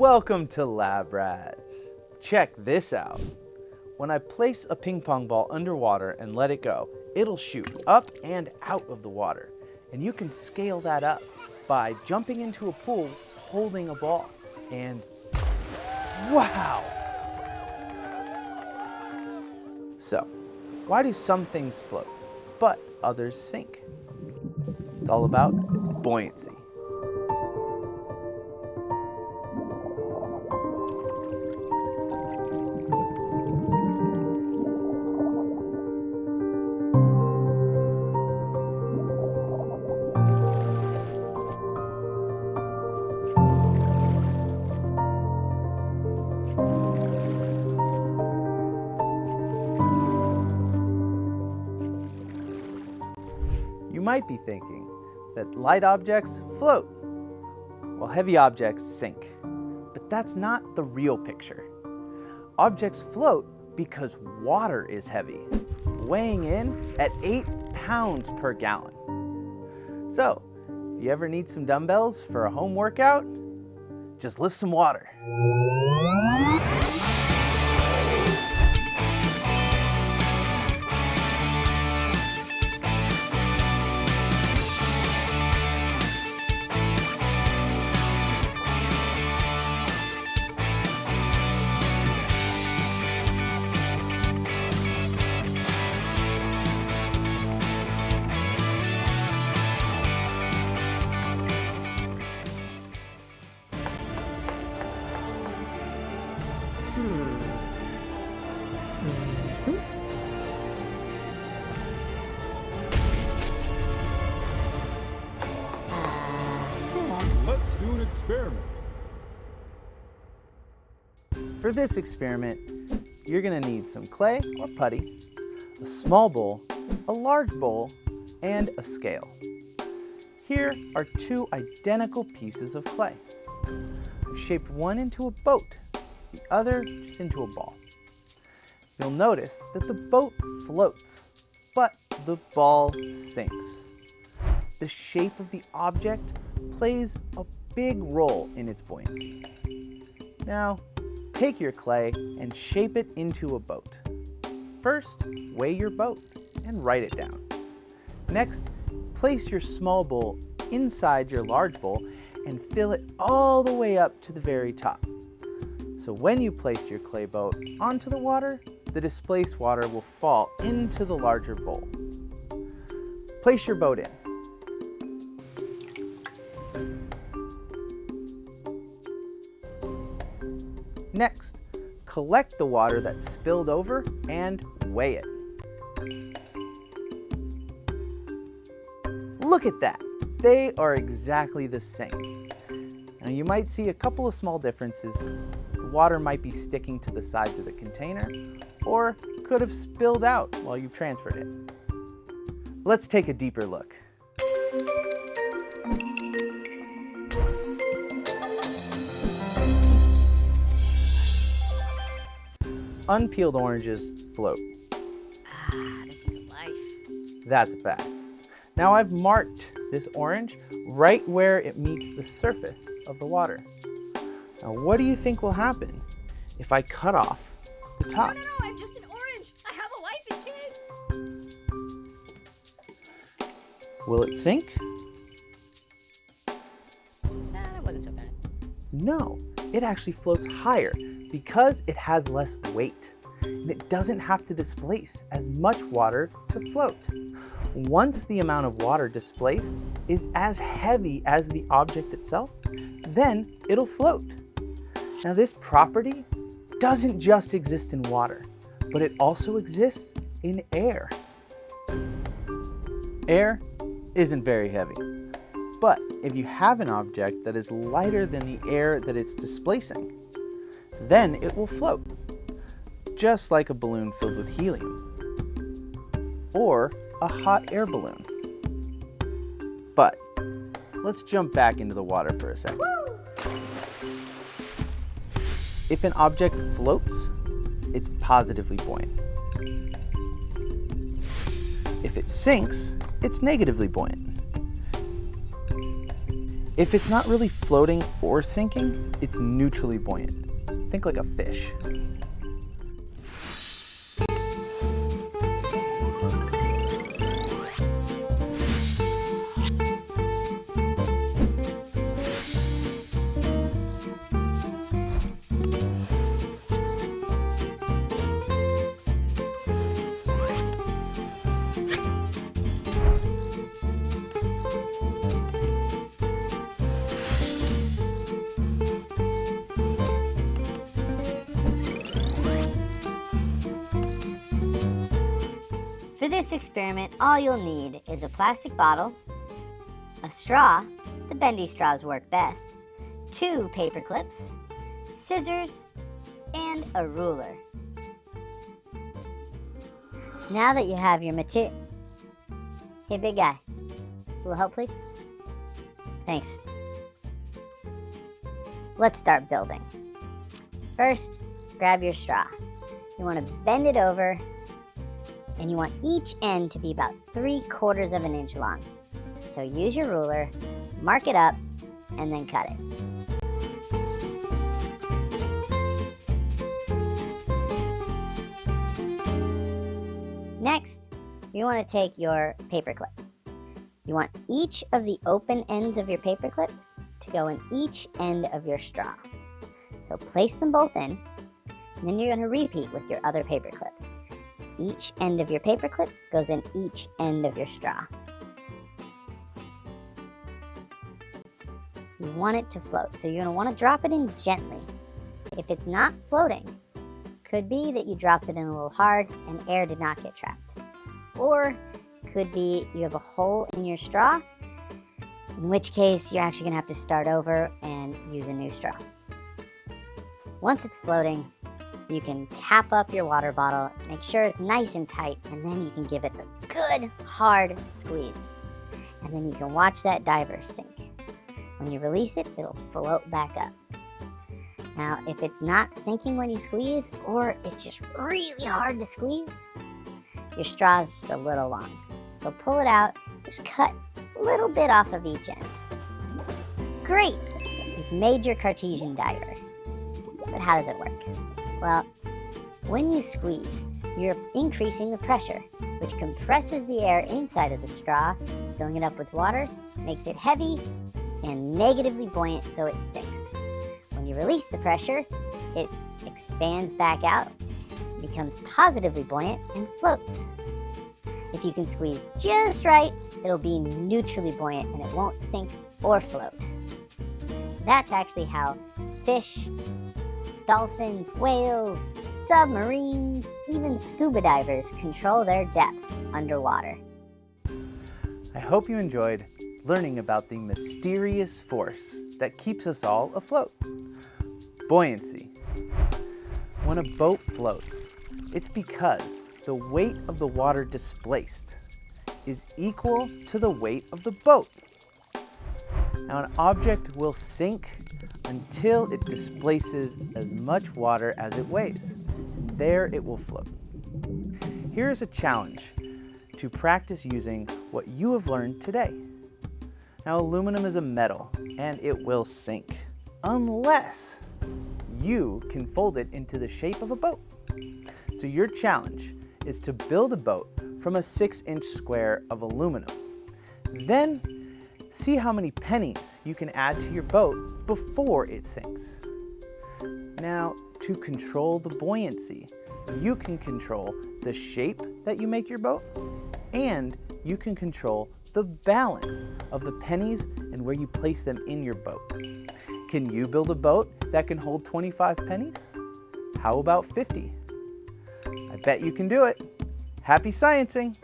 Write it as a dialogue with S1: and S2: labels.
S1: Welcome to Lab Rats. Check this out. When I place a ping pong ball underwater and let it go, it'll shoot up and out of the water. And you can scale that up by jumping into a pool holding a ball. And wow! So, why do some things float, but others sink? It's all about buoyancy. You might be thinking that light objects float, while heavy objects sink. But that's not the real picture. Objects float because water is heavy, weighing in at 8 pounds per gallon. So, if you ever need some dumbbells for a home workout, just lift some water.
S2: Let's do an experiment.
S1: For this experiment, you're going to need some clay or putty, a small bowl, a large bowl, and a scale. Here are 2 identical pieces of clay. I've shaped one into a boat, the other just into a ball. You'll notice that the boat floats, but the ball sinks. The shape of the object plays a big role in its buoyancy. Now, take your clay and shape it into a boat. First, weigh your boat and write it down. Next, place your small bowl inside your large bowl and fill it all the way up to the very top. So when you place your clay boat onto the water, the displaced water will fall into the larger bowl. Place your boat in. Next, collect the water that spilled over and weigh it. Look at that! They are exactly the same. Now you might see a couple of small differences. The water might be sticking to the sides of the container, or could have spilled out while you transferred it. Let's take a deeper look. Unpeeled oranges float.
S3: This is the life.
S1: That's a fact. Now I've marked this orange right where it meets the surface of the water. Now what do you think will happen if I cut off the top?
S3: No, I'm just an orange. I have a wife and kids.
S1: Will it sink?
S3: Nah, that wasn't so bad.
S1: No, it actually floats higher because it has less weight, and it doesn't have to displace as much water to float. Once the amount of water displaced is as heavy as the object itself, then it'll float. Now this property doesn't just exist in water, but it also exists in air. Air isn't very heavy, but if you have an object that is lighter than the air that it's displacing, then it will float, just like a balloon filled with helium, or a hot air balloon. But let's jump back into the water for a second. If an object floats, it's positively buoyant. If it sinks, it's negatively buoyant. If it's not really floating or sinking, it's neutrally buoyant. Think like a fish.
S4: For this experiment, all you'll need is a plastic bottle, a straw, the bendy straws work best, 2 paper clips, scissors, and a ruler. Now that you have your material... Hey, big guy, a little help, please? Thanks. Let's start building. First, grab your straw. You want to bend it over, and you want each end to be about 3/4 of an inch long. So use your ruler, mark it up, and then cut it. Next, you want to take your paper clip. You want each of the open ends of your paper clip to go in each end of your straw. So place them both in, and then you're going to repeat with your other paper clip. Each end of your paper clip goes in each end of your straw. You want it to float, so you're going to want to drop it in gently. If it's not floating, could be that you dropped it in a little hard and air did not get trapped. Or could be you have a hole in your straw, in which case you're actually going to have to start over and use a new straw. Once it's floating, you can cap up your water bottle, make sure it's nice and tight, and then you can give it a good, hard squeeze. And then you can watch that diver sink. When you release it, it'll float back up. Now, if it's not sinking when you squeeze, or it's just really hard to squeeze, your straw is just a little long. So pull it out, just cut a little bit off of each end. Great! You've made your Cartesian diver. But how does it work? Well, when you squeeze, you're increasing the pressure, which compresses the air inside of the straw, filling it up with water, makes it heavy and negatively buoyant so it sinks. When you release the pressure, it expands back out, becomes positively buoyant, and floats. If you can squeeze just right, it'll be neutrally buoyant and it won't sink or float. That's actually how fish, dolphins, whales, submarines, even scuba divers control their depth underwater.
S1: I hope you enjoyed learning about the mysterious force that keeps us all afloat. Buoyancy. When a boat floats, it's because the weight of the water displaced is equal to the weight of the boat. Now, an object will sink until it displaces as much water as it weighs. There it will float. Here is a challenge to practice using what you have learned today. Now, aluminum is a metal and it will sink unless you can fold it into the shape of a boat. So your challenge is to build a boat from a 6-inch square of aluminum. Then see how many pennies you can add to your boat before it sinks. Now, to control the buoyancy, you can control the shape that you make your boat, and you can control the balance of the pennies and where you place them in your boat. Can you build a boat that can hold 25 pennies? How about 50? I bet you can do it. Happy sciencing!